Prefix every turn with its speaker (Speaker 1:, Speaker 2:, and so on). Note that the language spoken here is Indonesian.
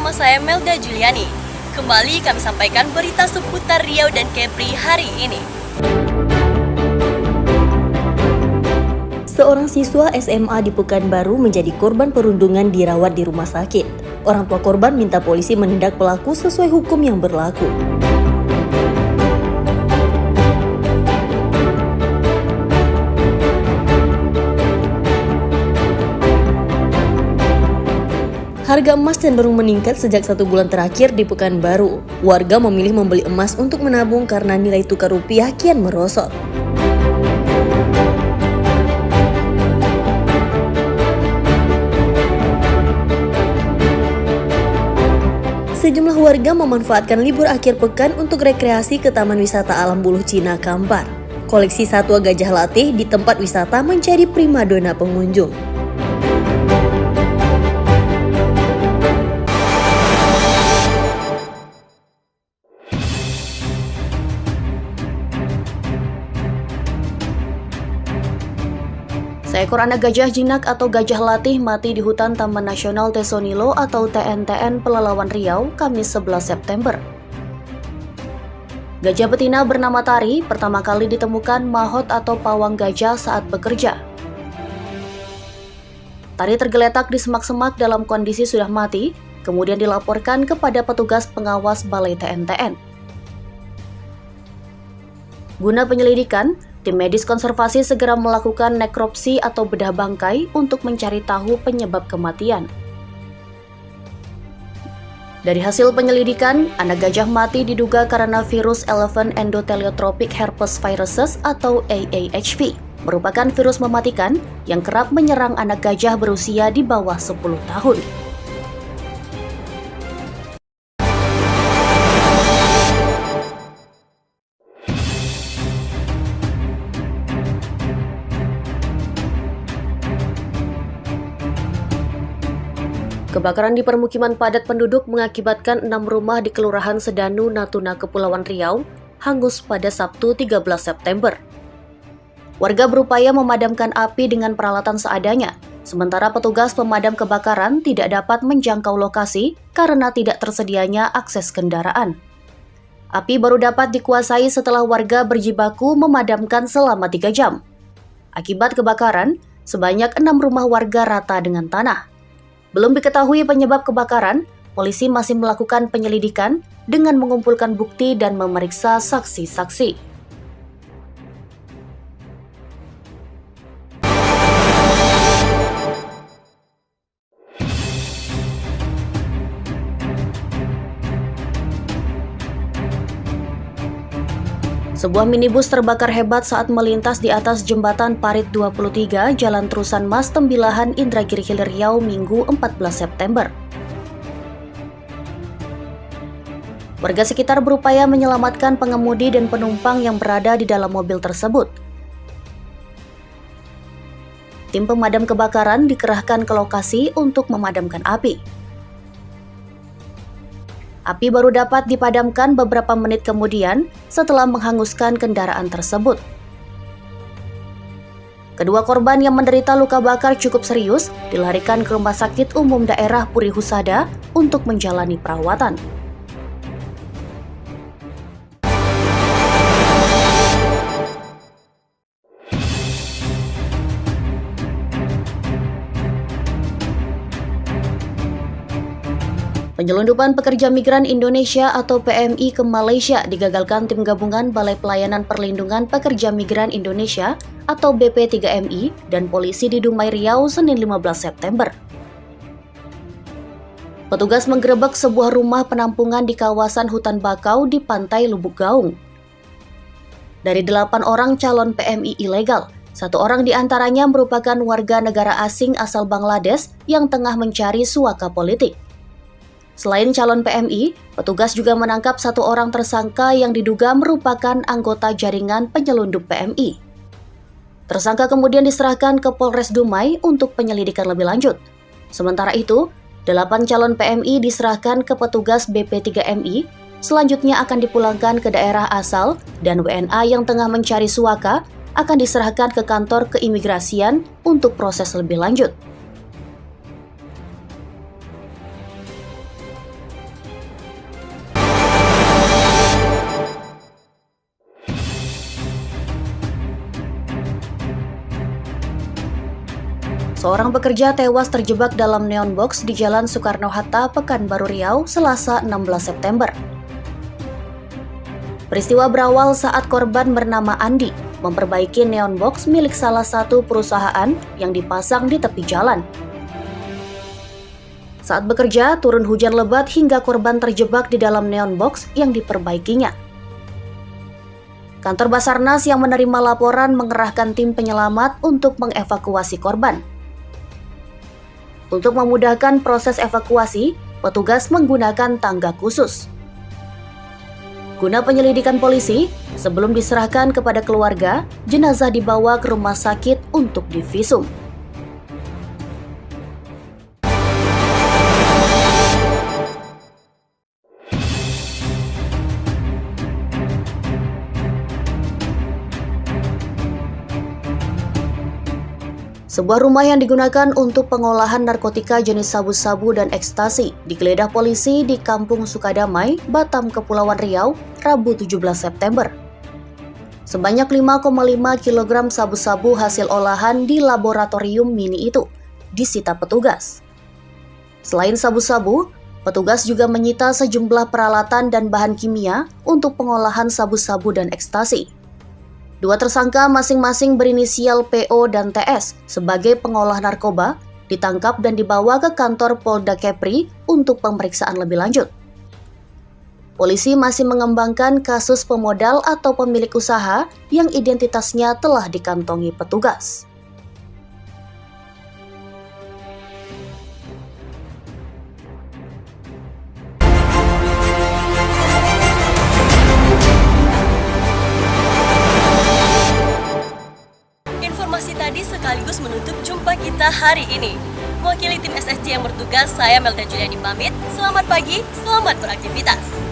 Speaker 1: bersama saya Melda Juliani. Kembali kami sampaikan berita seputar Riau dan Kepri hari ini.
Speaker 2: Seorang siswa SMA di Pekanbaru menjadi korban perundungan dirawat di rumah sakit. Orang tua korban minta polisi menindak pelaku sesuai hukum yang berlaku. Harga emas cenderung meningkat sejak 1 bulan terakhir di Pekanbaru. Warga memilih membeli emas untuk menabung karena nilai tukar rupiah kian merosot. Sejumlah warga memanfaatkan libur akhir pekan untuk rekreasi ke Taman Wisata Alam Buluh Cina Kampar. Koleksi satwa gajah latih di tempat wisata menjadi primadona pengunjung. Seekor anak gajah jinak atau gajah latih mati di hutan Taman Nasional Tesonilo atau TNTN Pelalawan Riau, Kamis 11 September. Gajah betina bernama Tari pertama kali ditemukan mahot atau pawang gajah saat bekerja. Tari tergeletak di semak-semak dalam kondisi sudah mati, kemudian dilaporkan kepada petugas pengawas Balai TNTN. Guna penyelidikan, tim medis konservasi segera melakukan nekropsi atau bedah bangkai untuk mencari tahu penyebab kematian. Dari hasil penyelidikan, anak gajah mati diduga karena virus Elephant Endotheliotrophic Herpes Viruses atau AAHV, merupakan virus mematikan yang kerap menyerang anak gajah berusia di bawah 10 tahun. Kebakaran di permukiman padat penduduk mengakibatkan 6 rumah di Kelurahan Sedanu, Natuna, Kepulauan Riau, hangus pada Sabtu 13 September. Warga berupaya memadamkan api dengan peralatan seadanya, sementara petugas pemadam kebakaran tidak dapat menjangkau lokasi karena tidak tersedianya akses kendaraan. Api baru dapat dikuasai setelah warga berjibaku memadamkan selama 3 jam. Akibat kebakaran, sebanyak 6 rumah warga rata dengan tanah. Belum diketahui penyebab kebakaran, polisi masih melakukan penyelidikan dengan mengumpulkan bukti dan memeriksa saksi-saksi. Sebuah minibus terbakar hebat saat melintas di atas jembatan Parit 23 Jalan Terusan Mas Tembilahan Indragiri Hilir Riau Minggu 14 September. Warga sekitar berupaya menyelamatkan pengemudi dan penumpang yang berada di dalam mobil tersebut. Tim pemadam kebakaran dikerahkan ke lokasi untuk memadamkan api. Api baru dapat dipadamkan beberapa menit kemudian setelah menghanguskan kendaraan tersebut. Kedua korban yang menderita luka bakar cukup serius dilarikan ke Rumah Sakit Umum Daerah Puri Husada untuk menjalani perawatan. Penyelundupan pekerja migran Indonesia atau PMI ke Malaysia digagalkan tim gabungan Balai Pelayanan Perlindungan Pekerja Migran Indonesia atau BP3MI dan polisi di Dumai Riau Senin 15 September. Petugas menggerebek sebuah rumah penampungan di kawasan hutan bakau di pantai Lubuk Gaung. Dari 8 orang calon PMI ilegal, 1 orang diantaranya merupakan warga negara asing asal Bangladesh yang tengah mencari suaka politik. Selain calon PMI, petugas juga menangkap 1 orang tersangka yang diduga merupakan anggota jaringan penyelundup PMI. Tersangka kemudian diserahkan ke Polres Dumai untuk penyelidikan lebih lanjut. Sementara itu, 8 calon PMI diserahkan ke petugas BP3MI, selanjutnya akan dipulangkan ke daerah asal dan WNA yang tengah mencari suaka akan diserahkan ke kantor keimigrasian untuk proses lebih lanjut. seorang pekerja tewas terjebak dalam neon box di Jalan Soekarno-Hatta, Pekanbaru Riau, Selasa 16 September. Peristiwa berawal saat korban bernama Andi memperbaiki neon box milik salah satu perusahaan yang dipasang di tepi jalan. Saat bekerja, turun hujan lebat hingga korban terjebak di dalam neon box yang diperbaikinya. Kantor Basarnas yang menerima laporan mengerahkan tim penyelamat untuk mengevakuasi korban. Untuk memudahkan proses evakuasi, petugas menggunakan tangga khusus. Guna penyelidikan polisi, sebelum diserahkan kepada keluarga, jenazah dibawa ke rumah sakit untuk divisum. Sebuah rumah yang digunakan untuk pengolahan narkotika jenis sabu-sabu dan ekstasi digeledah polisi di Kampung Sukadamai, Batam, Kepulauan Riau, Rabu 17 September. Sebanyak 5,5 kg sabu-sabu hasil olahan di laboratorium mini itu disita petugas. Selain sabu-sabu, petugas juga menyita sejumlah peralatan dan bahan kimia untuk pengolahan sabu-sabu dan ekstasi. Dua tersangka masing-masing berinisial PO dan TS sebagai pengolah narkoba ditangkap dan dibawa ke kantor Polda Kepri untuk pemeriksaan lebih lanjut. Polisi masih mengembangkan kasus pemodal atau pemilik usaha yang identitasnya telah dikantongi petugas.
Speaker 1: Informasi tadi sekaligus menutup jumpa kita hari ini. Mewakili tim SSC yang bertugas, saya Melda Juliani pamit. Selamat pagi, selamat beraktivitas.